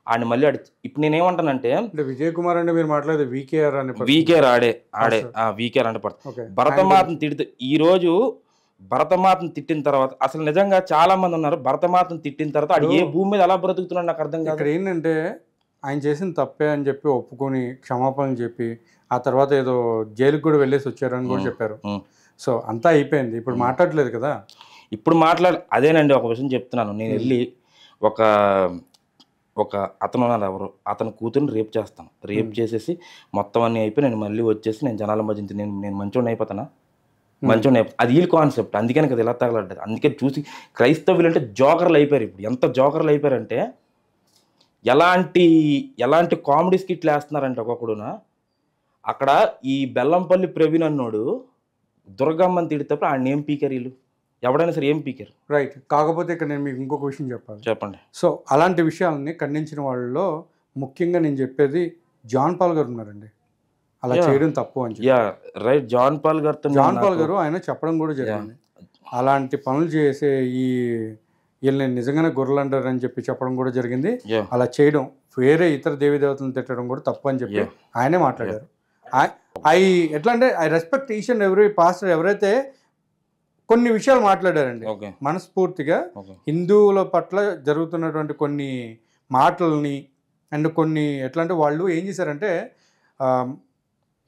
ఆయన మళ్ళీ ఇప్పుడు నేనేమంటానంటే విజయ్ కుమార్ అంటే మీరు మాట్లాడేది వీకేఆర్ అంటే భరతమాతను తిడితే ఈరోజు భరతమాతను తిట్టిన తర్వాత అసలు నిజంగా చాలా మంది ఉన్నారు భరతమాతను తిట్టిన తర్వాత అది ఏ భూమి మీద అలా బ్రతుకుతున్నాడు నాకు అర్థం కాదు. ఇక్కడ ఏంటంటే ఆయన చేసిన తప్పే అని చెప్పి ఒప్పుకొని క్షమాపణలు చెప్పి ఆ తర్వాత ఏదో జైలుకి కూడా వెళ్ళేసి వచ్చారని కూడా చెప్పారు. సో అంతా అయిపోయింది, ఇప్పుడు మాట్లాడలేదు కదా. ఇప్పుడు అదేనండి ఒక విషయం చెప్తున్నాను. నేను వెళ్ళి ఒక అతను ఉన్నారు, ఎవరు అతను కూతురుని రేప్ చేస్తాను, రేప్ చేసేసి మొత్తం అన్నీ అయిపోయి నేను మళ్ళీ వచ్చేసి నేను జనాల మధ్య నేను మంచోడిని అయిపోతానా? మంచోడిని అది వీళ్ళ కాన్సెప్ట్. అందుకని కదా ఇలా తగలడ్డది. అందుకని చూసి క్రైస్తవులు అంటే జోకర్లు అయిపోయారు. ఇప్పుడు ఎంత జోకర్లు అయిపోయారంటే ఎలాంటి కామెడీ స్కిట్లు వేస్తున్నారంటే ఒక్కొక్కడునా అక్కడ ఈ బెల్లంపల్లి ప్రవీణ్ అన్నోడు దుర్గమ్మని తిడితేప్పుడు ఆయన ఏం పీకరీలు, ఎవడైనా సరే ఏం పీకరు. రైట్. కాకపోతే ఇక్కడ నేను మీకు ఇంకొక విషయం చెప్పండి. సో అలాంటి విషయాలని ఖండించిన వాళ్ళలో ముఖ్యంగా నేను చెప్పేది జాన్ పాల్ గారు ఉన్నారండి. అలా చేయడం తప్పు అని రైట్. జాన్ పాల్ గారు ఆయన చెప్పడం కూడా జరిగింది. అలాంటి పనులు చేసే వీళ్ళని నిజంగానే గొర్రెలు అంటారు అని చెప్పి చెప్పడం కూడా జరిగింది. అలా చేయడం వేరే ఇతర దేవీ దేవతలను తిట్టడం కూడా తప్పు అని చెప్పి ఆయనే మాట్లాడారు. ఎట్లా అంటే I respect each and every pastor ఎవరైతే కొన్ని విషయాలు మాట్లాడారండి మనస్ఫూర్తిగా హిందువుల పట్ల జరుగుతున్నటువంటి కొన్ని మాటలని అండ్ కొన్ని ఎట్లా అంటే వాళ్ళు ఏం చేశారంటే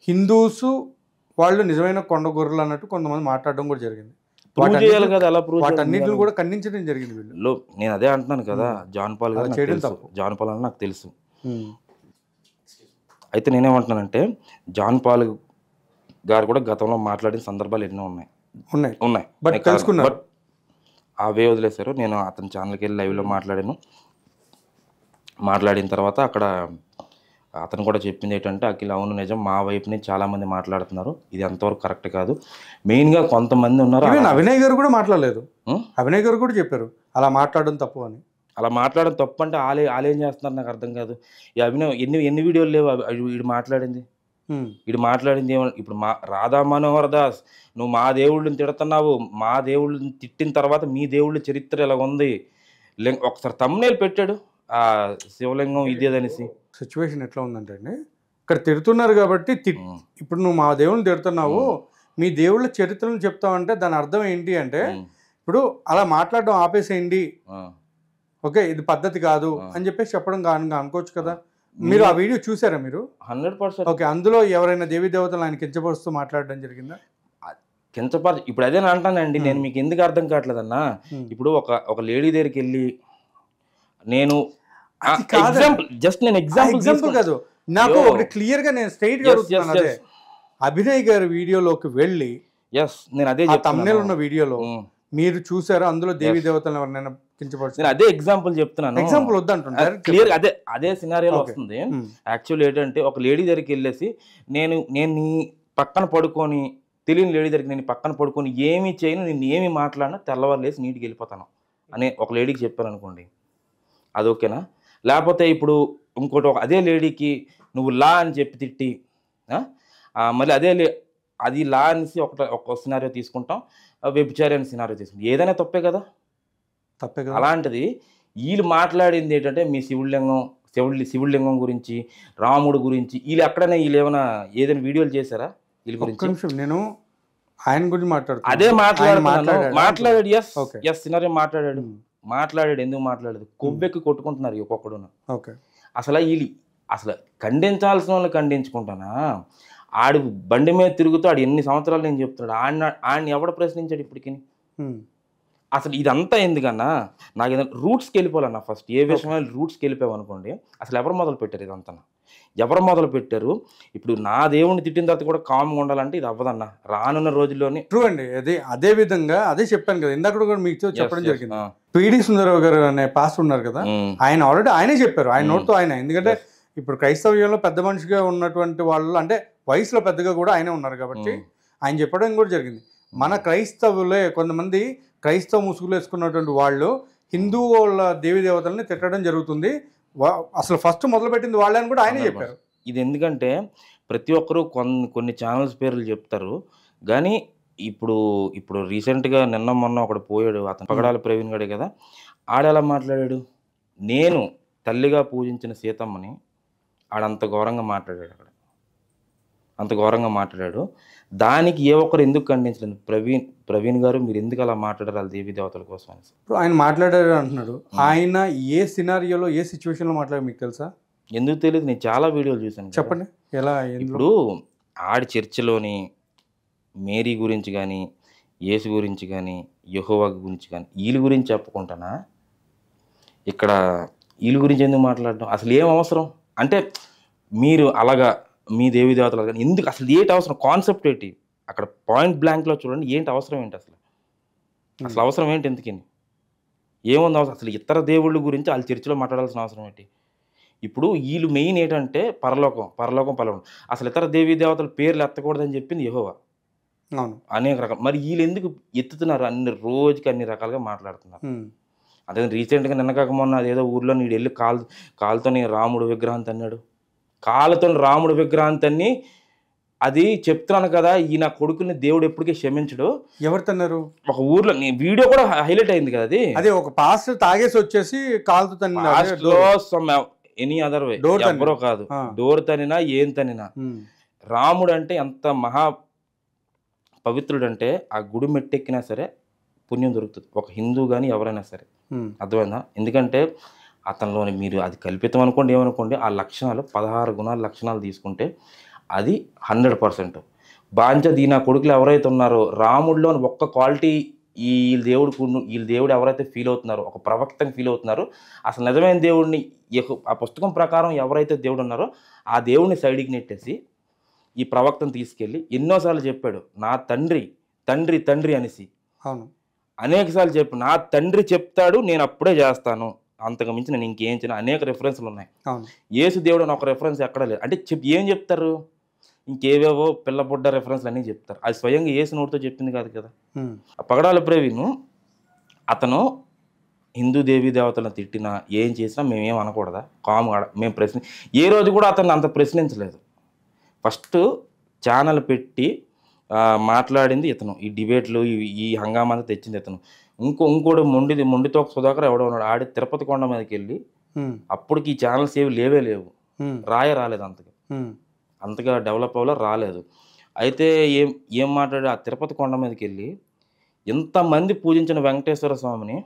హిందూస్ వాళ్ళు నిజమైన కొండ గొర్రెలు అన్నట్టు కొంతమంది మాట్లాడడం కూడా జరిగింది. వాటన్నిటిని కూడా ఖండించడం జరిగింది వీళ్ళు. నేను అదే అంటున్నాను కదా, జాన్ పాల్ గారు చేయడం తప్పు. జాన్ పాల్ అని నాకు తెలుసు. అయితే నేనేమంటున్నానంటే జాన్ పాల్ గారు కూడా గతంలో మాట్లాడిన సందర్భాలు ఎన్నో ఉన్నాయి బట్ తెలుసుకున్నారు, అవే వదిలేశారు. నేను అతని ఛానల్కి వెళ్ళి లైవ్లో మాట్లాడిన తర్వాత అక్కడ అతను కూడా చెప్పింది ఏంటంటే అఖిల్ అవును నిజం, మా వైపు నుంచి చాలామంది మాట్లాడుతున్నారు, ఇది ఎంతవరకు కరెక్ట్ కాదు. మెయిన్గా కొంతమంది ఉన్నారు. అభినయ్ గారు కూడా మాట్లాడలేదు, అభినయ్ గారు కూడా చెప్పారు అలా మాట్లాడడం తప్పు అని. అలా మాట్లాడడం తప్పు అంటే వాళ్ళేం చేస్తున్నారు నాకు అర్థం కాదు. ఈ అభినయ్ ఎన్ని వీడియోలు లేవు వీడు మాట్లాడింది ఏమో. ఇప్పుడు రాధా మనోహర్ దాస్ నువ్వు మా దేవుళ్ళని తిడుతున్నావు, మా దేవుళ్ళని తిట్టిన తర్వాత మీ దేవుళ్ళ చరిత్ర ఎలా ఉంది, ఒకసారి thumbnail పెట్టాడు ఆ శివలింగం ఇదేదనేసి. సిచ్యువేషన్ ఎట్లా ఉందంటే అండి, ఇక్కడ తిడుతున్నారు కాబట్టి ఇప్పుడు నువ్వు మా దేవుళ్ళని తిడుతున్నావు, మీ దేవుళ్ళ చరిత్రను చెప్తావంటే దాని అర్థం ఏంటి అంటే ఇప్పుడు అలా మాట్లాడడం ఆపేసేయండి, ఓకే ఇది పద్ధతి కాదు అని చెప్పేసి చెప్పడం అనుకోవచ్చు కదా. మీరు ఆ వీడియో చూసారా మీరు? 100%. ఓకే, అందులో ఎవరైనా దేవీ దేవతలు ఆయన కించపరుస్తూ మాట్లాడడం జరిగిందా? ఇప్పుడు అదే అంటానండి, నేను మీకు ఎందుకు అర్థం కావట్లేదన్నా. ఇప్పుడు ఒక లేడీ దగ్గరికి వెళ్ళి నేను ఎగ్జాంపుల్ కాదు, నాకు ఒకటి క్లియర్ గా నేను స్ట్రైట్ గా అడుగుతున్నాను. అభినయ్ గారి వీడియోలోకి వెళ్ళి నేను అదే thumbnail ఉన్న వీడియోలో మీరు చూసారా అందులో దేవీ దేవతలను ఎవరైనా కించపరుస్తారు? నేను అదే ఎగ్జాంపుల్ చెప్తున్నాను. ఎగ్జాంపుల్ వద్దంటున్నారు, క్లియర్ అదే సినారియోలో వస్తుంది. యాక్చువల్ ఏంటంటే ఒక లేడీ దగ్గరికి వెళ్ళేసి నేను నీ పక్కన పడుకొని తెలియని లేడీ దగ్గరికి నేను పక్కన పడుకొని ఏమీ చేయను, నేను ఏమి మాట్లాడినా తెల్లవారు లేసి నీటికి వెళ్ళిపోతాను అని ఒక లేడీకి చెప్పాను అనుకోండి, అది ఓకేనా? లేకపోతే ఇప్పుడు ఇంకోటి అదే లేడీకి నువ్వు లా అని చెప్పి తిట్టి మళ్ళీ అది లా అనేసి ఒక సినారియో తీసుకుంటాం, వ్యభిచారి అనే సినారియో తీసుకుంటాం, ఏదైనా తప్పే కదా. అలాంటిది వీళ్ళు మాట్లాడింది ఏంటంటే మీ శివులింగం గురించి, రాముడు గురించి, వీళ్ళు ఎక్కడైనా ఏమైనా ఏదైనా వీడియోలు చేశారా వీళ్ళ గురించి? నేను ఆయన గురించి మాట్లాడుతాను. అదే మాట్లాడాడు. ఎస్ సినారియో మాట్లాడాడు. ఎందుకు మాట్లాడదు? కొవ్వెక్కి కొట్టుకుంటున్నారు ఒక్కొక్కడు. అసలు ఖండించాల్సిన వాళ్ళు ఖండించుకుంటానా? ఆడు బండి మీద తిరుగుతూ ఆడు ఎన్ని సంవత్సరాలు నేను చెప్తున్నాడు, ఆయన ఎవడ ప్రశ్నించాడు ఇప్పటికి? అసలు ఇదంతా ఎందుకన్నా నాకు ఏదైనా రూట్స్కి వెళ్ళిపోవాలన్నా ఫస్ట్ ఏ విషయమైన రూట్స్కి వెళ్ళిపోయామనుకోండి అసలు ఎవరు మొదలు పెట్టారు ఇదంతా ఎవరు మొదలు పెట్టారు ఇప్పుడు నా దేవుడిని తిట్టిన తర్వాత కూడా కామ్గా ఉండాలంటే ఇది అవ్వదన్న రానున్న రోజుల్లోని ట్రూ అండి అదే విధంగా అదే చెప్పాను కదా ఇందాక కూడా మీకు చెప్పడం జరిగింది పిడి సుందరరావు గారు అనే పాస్టర్ ఉన్నారు కదా ఆయన ఆల్రెడీ ఆయనే చెప్పారు ఆయన నోటితో ఆయన ఎందుకంటే ఇప్పుడు క్రైస్తవ్యంలో పెద్ద మనిషిగా ఉన్నటువంటి వాళ్ళు అంటే వయసులో పెద్దగా కూడా ఆయనే ఉన్నారు కాబట్టి ఆయన చెప్పడం కూడా జరిగింది మన క్రైస్తవులే కొంతమంది క్రైస్తవ ముసుగులు వేసుకున్నటువంటి వాళ్ళు హిందూ వాళ్ళ దేవీ దేవతల్ని తిట్టడం జరుగుతుంది అసలు ఫస్ట్ మొదలుపెట్టింది వాళ్ళే అని కూడా ఆయనే చెప్పారు ఇది ఎందుకంటే ప్రతి ఒక్కరూ కొన్ని ఛానల్స్ పేర్లు చెప్తారు కానీ ఇప్పుడు రీసెంట్గా నిన్న మొన్న ఒకడు పోయాడు అతను పగడాల ప్రవీణ్ గడే కదా ఆడెలా మాట్లాడాడు నేను తల్లిగా పూజించిన సీతమ్మని ఆడంత ఘోరంగా మాట్లాడాడు అక్కడ అంత ఘోరంగా మాట్లాడాడు దానికి ఏ ఒక్కరు ఎందుకు ఖండించలేదు ప్రవీణ్ గారు మీరు ఎందుకు అలా మాట్లాడారు వాళ్ళ దేవీ దేవతల కోసం అని ఇప్పుడు ఆయన మాట్లాడారు అంటున్నాడు ఆయన ఏ సినారియోలో ఏ సిచ్యువేషన్లో మాట్లాడారు మీకు తెలుసా ఎందుకు తెలియదు నేను చాలా వీడియోలు చూసాను చెప్పండి ఎలా ఇప్పుడు ఆడి చర్చిలోని మేరీ గురించి కానీ యేసు గురించి కానీ యెహోవా గురించి కానీ వీళ్ళ గురించి చెప్పుకుంటానా ఇక్కడ వీళ్ళ గురించి ఎందుకు మాట్లాడడం అసలు ఏం అవసరం అంటే మీరు అలాగా మీ దేవీ దేవతలు కానీ ఎందుకు అసలు ఏంటి అవసరం కాన్సెప్ట్ ఏంటి అక్కడ పాయింట్ బ్లాంక్లో చూడండి ఏంటి అవసరం ఏంటి అసలు అవసరం ఏంటి ఎందుకని ఏముంది అవసరం అసలు ఇతర దేవుళ్ళ గురించి వాళ్ళ చర్చిలో మాట్లాడాల్సిన అవసరం ఏంటి ఇప్పుడు వీళ్ళు మెయిన్ ఏంటంటే పరలోకం అసలు ఇతర దేవీ దేవతల పేర్లు ఎత్తకూడదని చెప్పింది యెహోవా అనేక రకాలు మరి వీళ్ళు ఎందుకు ఎత్తుతున్నారు రోజుకి అన్ని రకాలుగా మాట్లాడుతున్నారు అదే రీసెంట్గా నిన్న కాక మొన్న అదేదో ఊర్లో నీడు వెళ్ళి కాలుతోని రాముడు విగ్రహం తన్నాడు కాళ్ళతో రాముడు విగ్రహం తన్ని అది చెప్తున్నాను కదా ఈ నా కొడుకుని దేవుడు ఎప్పటికీ క్షమించడు ఎవరు తన్నారు ఒక ఊర్లో వీడియో కూడా హైలైట్ అయింది కదా అది ఒక పాస్టర్ తాగేసి వచ్చేసి కాలుతో ఎనీ అదర్ వే ఎవరో కాదు డోర్ తనినా ఏం తనినా రాముడు అంటే ఎంత మహా పవిత్రుడు అంటే ఆ గుడి మెట్టెక్కినా సరే పుణ్యం దొరుకుతుంది ఒక హిందూ కానీ ఎవరైనా సరే అర్థమైందా ఎందుకంటే అతనిలోని మీరు అది కల్పితం అనుకోండి ఏమనుకోండి ఆ లక్షణాలు 16 గుణాల లక్షణాలు తీసుకుంటే అది 100%. బాంచ దీనా కొడుకులు ఎవరైతే ఉన్నారో రాముడిలోని ఒక్క క్వాలిటీ వీళ్ళ దేవుడు ఎవరైతే ఫీల్ అవుతున్నారో ఒక ప్రవక్తని ఫీల్ అవుతున్నారో అసలు నిజమైన దేవుడిని ఆ పుస్తకం ప్రకారం ఎవరైతే దేవుడు ఉన్నారో ఆ దేవుడిని సైడ్కి నెట్టేసి ఈ ప్రవక్తను తీసుకెళ్ళి ఎన్నోసార్లు చెప్పాడు నా తండ్రి తండ్రి తండ్రి అనేసి అనేకసార్లు చెప్పు నా తండ్రి చెప్తాడు నేను అప్పుడే చేస్తాను అంతకు మించి నేను ఇంకేం చేయను అనేక రెఫరెన్స్లు ఉన్నాయి యేసు దేవుడు అని ఒక రెఫరెన్స్ ఎక్కడ లేదు అంటే ఏం చెప్తారు ఇంకేవేవో పిల్లబుడ్డ రెఫరెన్స్లు అన్నీ చెప్తారు అది స్వయంగా యేసు నోటితో చెప్పింది కాదు కదా పగడాల ప్రవీణ్ అతను హిందూ దేవీ దేవతలను తిట్టినా ఏం చేసినా మేమేం అనకూడదా కామ్గా మేము ఏ రోజు కూడా అతన్ని అంత ప్రశ్నించలేదు ఫస్ట్ ఛానల్ పెట్టి మాట్లాడింది ఇతను ఈ డిబేట్లు ఈ హంగామంతా తెచ్చింది ఇతను ఇంకోటి మొండితో సుధాకర్ ఎవడో ఉన్నాడు ఆడి తిరుపతి కొండ మీదకి వెళ్ళి అప్పటికి ఈ ఛానల్స్ ఏవి లేవు రాలేదు అంతగా డెవలప్ అవ్వలో రాలేదు అయితే ఏం మాట్లాడి ఆ తిరుపతి కొండ మీదకి వెళ్ళి ఎంతమంది పూజించిన వెంకటేశ్వర స్వామిని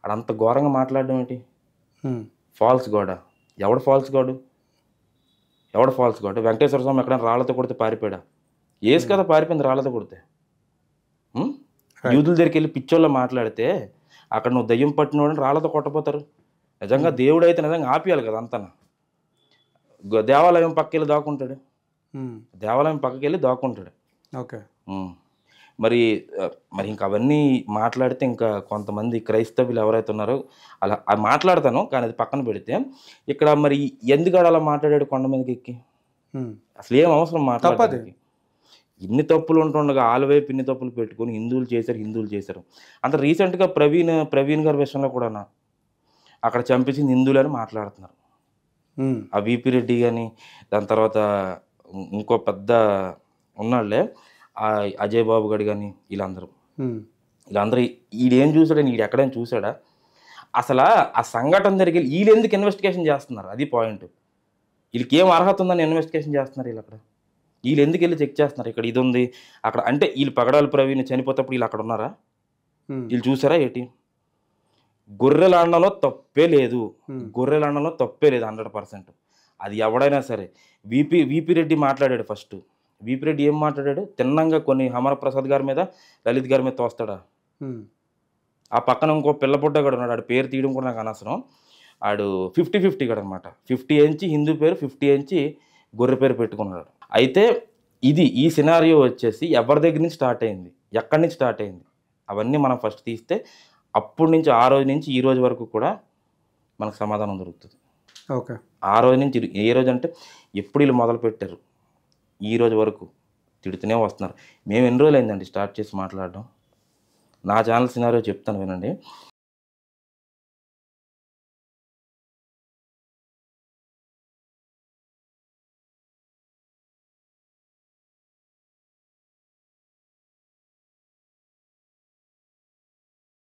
ఆడంత ఘోరంగా మాట్లాడడం ఏంటి ఫాల్స్ గాడా ఎవడు ఫాల్స్ గాడు వెంకటేశ్వర స్వామి ఎక్కడైనా రాళ్ళతో కొడితే పారిపోయాడా ఏసు కదా పారిపోయింది రాళ్ళతో కొడితే యూదుల దగ్గరికి వెళ్ళి పిచ్చోళ్ళ మాట్లాడితే అక్కడ నువ్వు దయ్యం పట్టినోడని రాళ్ళతో కొట్టపోతారు నిజంగా దేవుడు అయితే నిజంగా ఆపియాలి కదా అంతా దేవాలయం పక్కకెళ్ళి దాక్కుంటాడు ఓకే మరి ఇంక అవన్నీ మాట్లాడితే ఇంకా కొంతమంది క్రైస్తవులు ఎవరైతే ఉన్నారో అలా మాట్లాడతాను కానీ అది పక్కన పెడితే ఇక్కడ మరి ఎందుకు అలా మాట్లాడాడు కొండ మీదకి ఎక్కి అసలు ఏం అవసరం మాట్లాడాలి ఇన్ని తప్పులు ఉంటుండగా ఆలవైపు ఇన్ని తప్పులు పెట్టుకుని హిందువులు చేశారు అంత రీసెంట్గా ప్రవీణ్ గారి విషయంలో కూడా అక్కడ చంపేసింది హిందువులని మాట్లాడుతున్నారు ఆ విపి రెడ్డి కానీ దాని తర్వాత ఇంకో పెద్ద ఉన్నాళ్లే అజయ్ బాబు గడి కానీ వీళ్ళందరూ వీడేం చూసాడని వీడు ఎక్కడైనా చూసాడా అసలు ఆ సంఘటన జరిగి వీళ్ళు ఎందుకు ఇన్వెస్టిగేషన్ చేస్తున్నారు అది పాయింట్ వీళ్ళకి ఏం అర్హత ఉందని ఇన్వెస్టిగేషన్ చేస్తున్నారు వీళ్ళు ఎందుకు వెళ్ళి చెక్ చేస్తున్నారు ఇక్కడ ఇది ఉంది అక్కడ అంటే వీళ్ళు పగడాలు ప్రవీణ్ చనిపోతప్పుడు వీళ్ళు అక్కడ ఉన్నారా వీళ్ళు చూసారా ఏంటి గొర్రెలు ఆడడంలో తప్పే లేదు 100%. అది ఎవడైనా సరే విపి రెడ్డి మాట్లాడాడు ఫస్ట్ వీపీ రెడ్డి ఏం మాట్లాడాడు, తిన్నంగా కొన్ని అమరప్రసాద్ గారి మీద, లలిత్ గారి మీద తోస్తాడా? ఆ పక్కన ఇంకో పిల్లపుట్ట కూడా ఉన్నాడు, ఆడు పేరు తీయడం కూడా నాకు అనవసరం. ఆడు 50-50 కూడా అనమాట. 50 ఎంచి హిందూ పేరు, 50 ఎంచి గొర్రె పేరు పెట్టుకున్నాడు. అయితే ఈ సినారియో వచ్చేసి ఎవరి దగ్గర నుంచి స్టార్ట్ అయింది, ఎక్కడి నుంచి స్టార్ట్ అయింది, అవన్నీ మనం ఫస్ట్ తీస్తే అప్పటి నుంచి ఆ రోజు నుంచి ఈ రోజు వరకు కూడా మనకు సమాధానం దొరుకుతుంది. ఓకే. ఆ రోజు నుంచి ఏ రోజు అంటే ఎప్పుడు వీళ్ళు మొదలు పెట్టారు ఈ రోజు వరకు తిడుతూనే వస్తున్నారు. మేము ఎన్ని రోజులు అయిందండి స్టార్ట్ చేసి మాట్లాడడం. నా ఛానల్ సినారియో చెప్తాను వినండి.